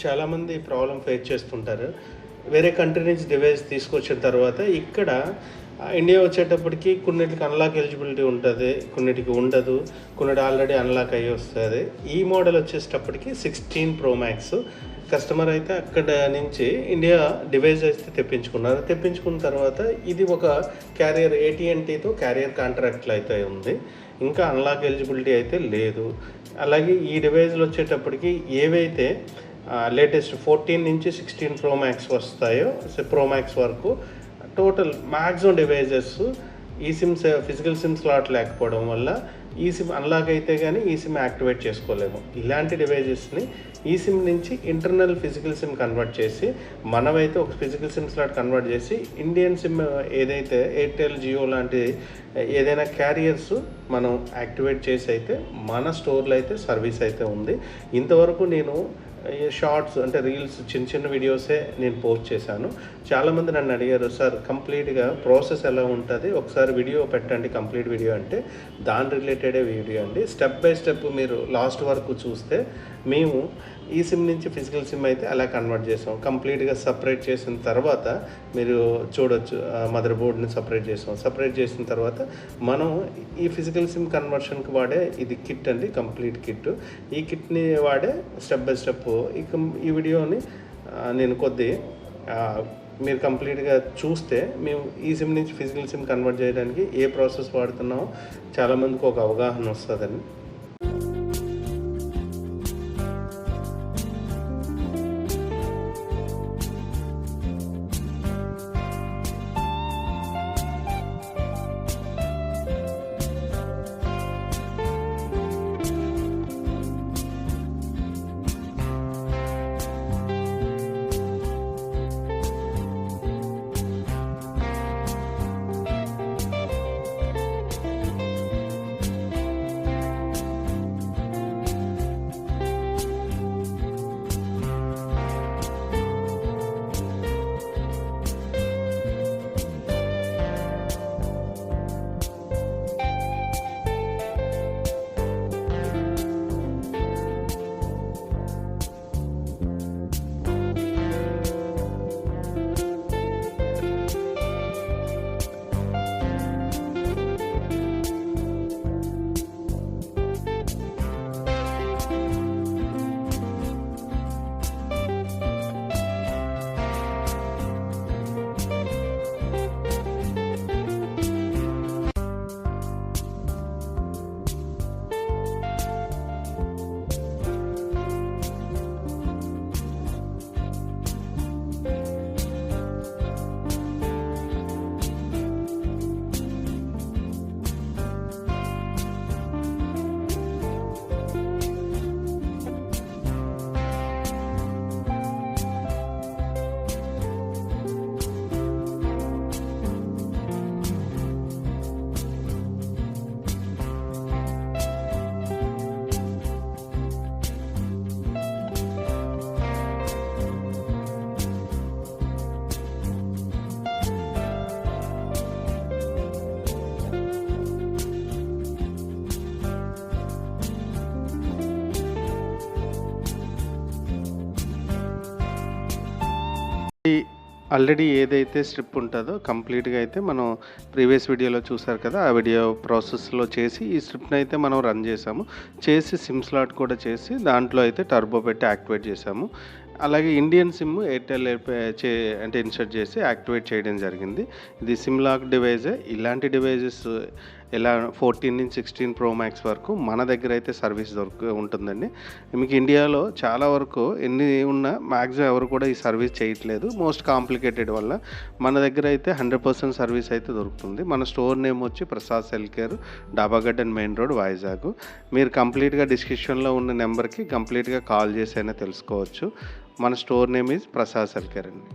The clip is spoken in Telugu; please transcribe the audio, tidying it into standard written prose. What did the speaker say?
చాలామంది ప్రాబ్లమ్ ఫేస్ చేస్తుంటారు. వేరే కంట్రీ నుంచి డివైస్ తీసుకొచ్చిన తర్వాత ఇక్కడ ఇండియా వచ్చేటప్పటికి కొన్నిటికి అన్లాక్ ఎలిజిబిలిటీ ఉంటుంది, కొన్నిటికి ఉండదు, కొన్నిటి ఆల్రెడీ అన్లాక్ అయ్యి వస్తుంది. ఈ మోడల్ వచ్చేటప్పటికి 16 Pro Max కస్టమర్ అయితే అక్కడ నుంచి ఇండియా డివైస్ అయితే తెప్పించుకున్న తర్వాత ఇది ఒక క్యారియర్ AT&Tతో క్యారియర్ కాంట్రాక్ట్లు అయితే ఉంది. ఇంకా అన్లాక్ ఎలిజిబిలిటీ అయితే లేదు. అలాగే ఈ డివైజ్లు వచ్చేటప్పటికి ఏవైతే లేటెస్ట్ 14 నుంచి 16 Pro Max వస్తాయో, Pro Max వరకు టోటల్ మ్యాక్సిమం డివైజెస్ ఈ సిమ్స్ ఫిజికల్ సిమ్ స్లాట్ లేకపోవడం వల్ల ఈ సిమ్ అన్లాక్ అయితే కానీ ఈ సిమ్ యాక్టివేట్ చేసుకోలేము. ఇలాంటి డివైజెస్ని ఈ సిమ్ నుంచి ఇంటర్నల్ ఫిజికల్ సిమ్ కన్వర్ట్ చేసి, మనమైతే ఒక ఫిజికల్ సిమ్ స్లాట్ కన్వర్ట్ చేసి ఇండియన్ సిమ్ ఏదైతే ఎయిర్టెల్, జియో లాంటి ఏదైనా క్యారియర్స్ మనం యాక్టివేట్ చేసి అయితే మన స్టోర్లో అయితే సర్వీస్ అయితే ఉంది. ఇంతవరకు నేను షార్ట్స్ అంటే రీల్స్ చిన్న వీడియోసే నేను పోస్ట్ చేశాను. చాలామంది నన్ను అడిగారు, సార్ కంప్లీట్గా ప్రాసెస్ ఎలా ఉంటుంది, ఒకసారి వీడియో పెట్టండి కంప్లీట్ వీడియో అంటే. దాని రిలేటెడే వీడియో అండి. స్టెప్ బై స్టెప్ మీరు లాస్ట్ వరకు చూస్తే మేము ఈ సిమ్ నుంచి ఫిజికల్ సిమ్ అయితే అలా కన్వర్ట్ చేసాం. కంప్లీట్గా సపరేట్ చేసిన తర్వాత మీరు చూడొచ్చు, మదర్ బోర్డ్ని సపరేట్ చేసిన తర్వాత మనం ఈ ఫిజికల్ సిమ్ కన్వర్షన్కి వాడే ఇది కిట్ అండి, కంప్లీట్ కిట్. ఈ కిట్ని వాడే స్టెప్ బై స్టెప్ ఈ వీడియోని నేను మీరు కంప్లీట్గా చూస్తే మేము ఈ సిమ్ నుంచి ఫిజికల్ సిమ్ కన్వర్ట్ చేయడానికి ఏ ప్రాసెస్ వాడుతున్నామో చాలామందికి ఒక అవగాహన వస్తుందని. ఆల్రెడీ ఏదైతే స్ట్రిప్ ఉంటుందో కంప్లీట్గా అయితే మనం ప్రీవియస్ వీడియోలో చూసారు కదా, ఆ వీడియో ప్రాసెస్లో చేసి ఈ స్ట్రిప్ని అయితే మనం రన్ చేసి సిమ్ స్లాట్ కూడా చేసి దాంట్లో అయితే టర్బో పెట్టి యాక్టివేట్ చేసాము. అలాగే ఇండియన్ సిమ్ ఎయిర్టెల్ అంటే ఇన్సర్ట్ చేసి యాక్టివేట్ చేయడం జరిగింది. ఇది సిమ్ లాక్ డివైజే. ఇలాంటి డివైజెస్ ఎలా 14 నుంచి 16 Pro Max వరకు మన దగ్గర అయితే సర్వీస్ ఉంటుందండి. మీకు ఇండియాలో చాలా వరకు ఎన్ని ఉన్నా మ్యాక్సిమం ఎవరు కూడా ఈ సర్వీస్ చేయట్లేదు, మోస్ట్ కాంప్లికేటెడ్ వల్ల. మన దగ్గర అయితే 100% సర్వీస్ అయితే దొరుకుతుంది. మన స్టోర్ నేమ్ వచ్చి ప్రసాద్ సెల్ కేర్, డాబాగడ్ అండ్ మెయిన్ రోడ్, వైజాగ్. మీరు కంప్లీట్గా డిస్క్రిప్షన్లో ఉన్న నెంబర్కి కంప్లీట్గా కాల్ చేసి అయినా తెలుసుకోవచ్చు. మన store name is Prasad cell care అండి.